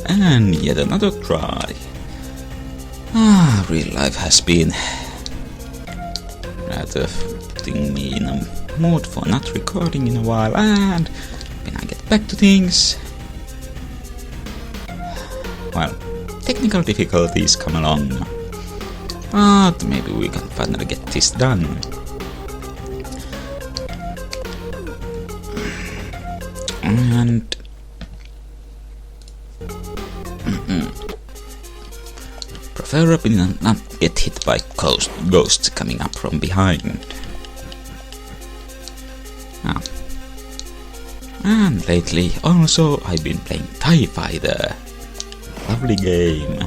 And yet another try. Real life has been rather putting me in a mood for not recording in a while, and when I get back to things, well, technical difficulties come along, but maybe we can finally get this done. And preferably not get hit by ghosts coming up from behind. And lately also I've been playing TIE Fighter. Lovely game.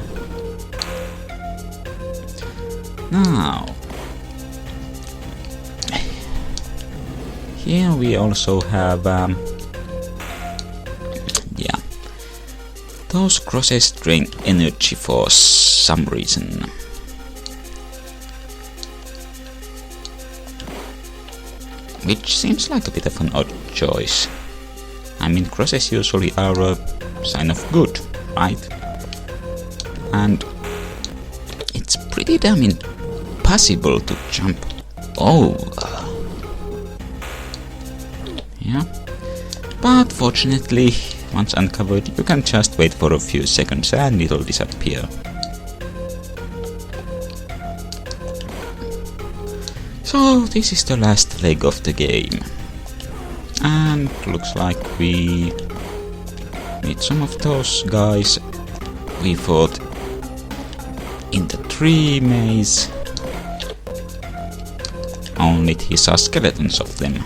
Now, here we also have those crosses drain energy for some reason. Which seems like a bit of an odd choice. I mean, crosses usually are a sign of good, right? And it's pretty damn impossible to jump over. Yeah. But fortunately, once uncovered, you can just wait for a few seconds and it'll disappear. So this is the last leg of the game. And looks like we meet some of those guys we fought in the tree maze. Only he saw skeletons of them.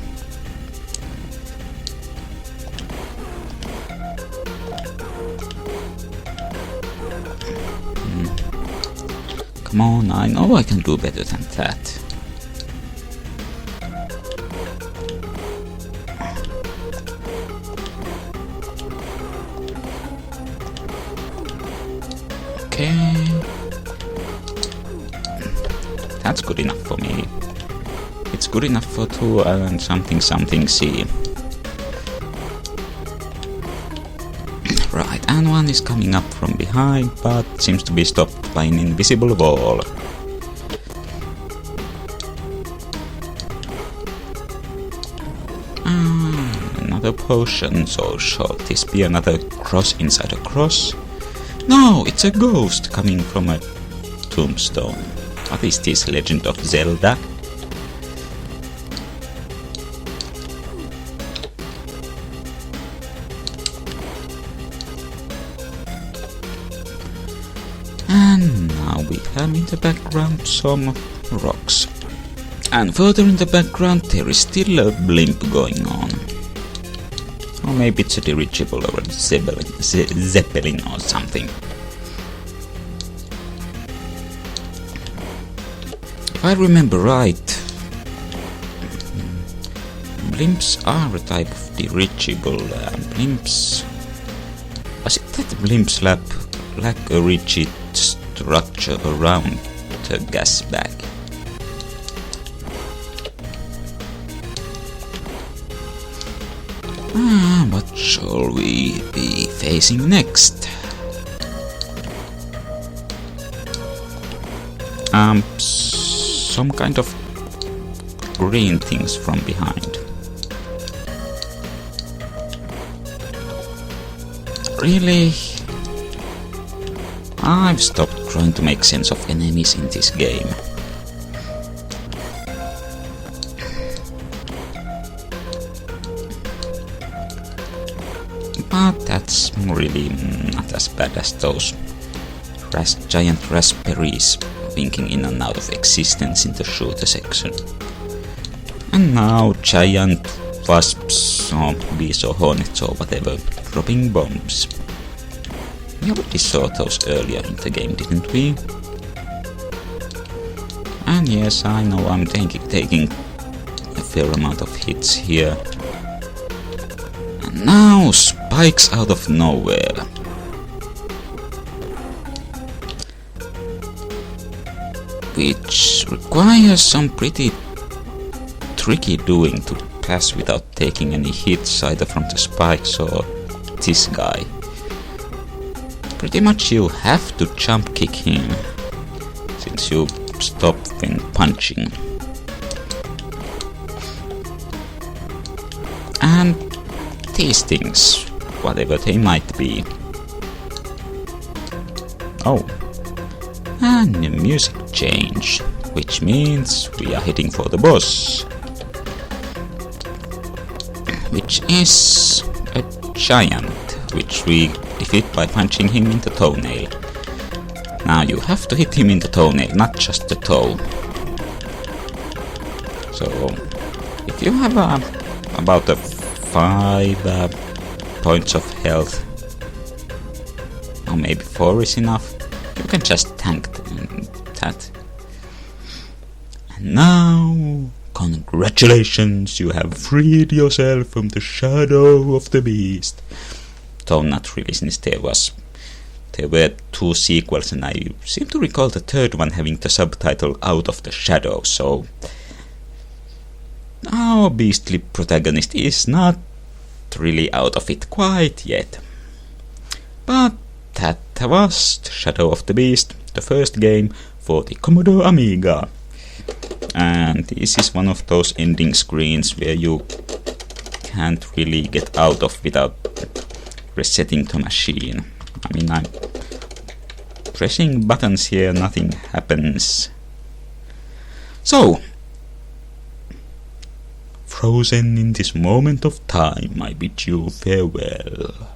Come on, I know I can do better than that. Okay. That's good enough for me. It's good enough for 2 and something C. Right, and one is coming up from behind, but seems to be stopped by an invisible wall. Another potion, so shall this be another cross inside a cross? No, it's a ghost coming from a tombstone. What is this, Legend of Zelda? And now we have in the background some rocks. And further in the background there is still a blimp going on. Or maybe it's a dirigible or a zeppelin or something. If I remember right, blimps are a type of dirigible. Blimps... Was it that blimps lack a rigid structure around the gas bag? What shall we be facing next? Some kind of green things from behind. Really? I've stopped trying to make sense of enemies in this game. But that's really not as bad as those giant raspberries winking in and out of existence in the shooter section. And now giant wasps or bees or hornets or whatever dropping bombs. We already saw those earlier in the game, didn't we? And yes, I know I'm taking a fair amount of hits here. And now spikes out of nowhere. Which requires some pretty tricky doing to pass without taking any hits either from the spikes or this guy. pretty much you have to jump kick him, since you stop when punching. And these things, whatever they might be. Oh, and the music change, which means we are heading for the boss, which is a giant, which we defeat by punching him in the toenail. Now you have to hit him in the toenail, not just the toe. So if you have about 5 points of health, or maybe 4 is enough, you can just tank that. And now, congratulations, you have freed yourself from the shadow of the beast. Though not really, since there were 2 sequels, and I seem to recall the third one having the subtitle Out of the Shadow, so our beastly protagonist is not really out of it quite yet. But that was the Shadow of the Beast, the first game for the Commodore Amiga. And this is one of those ending screens where you can't really get out of without resetting the machine. I mean, I'm pressing buttons here, nothing happens. So, frozen in this moment of time, I bid you farewell.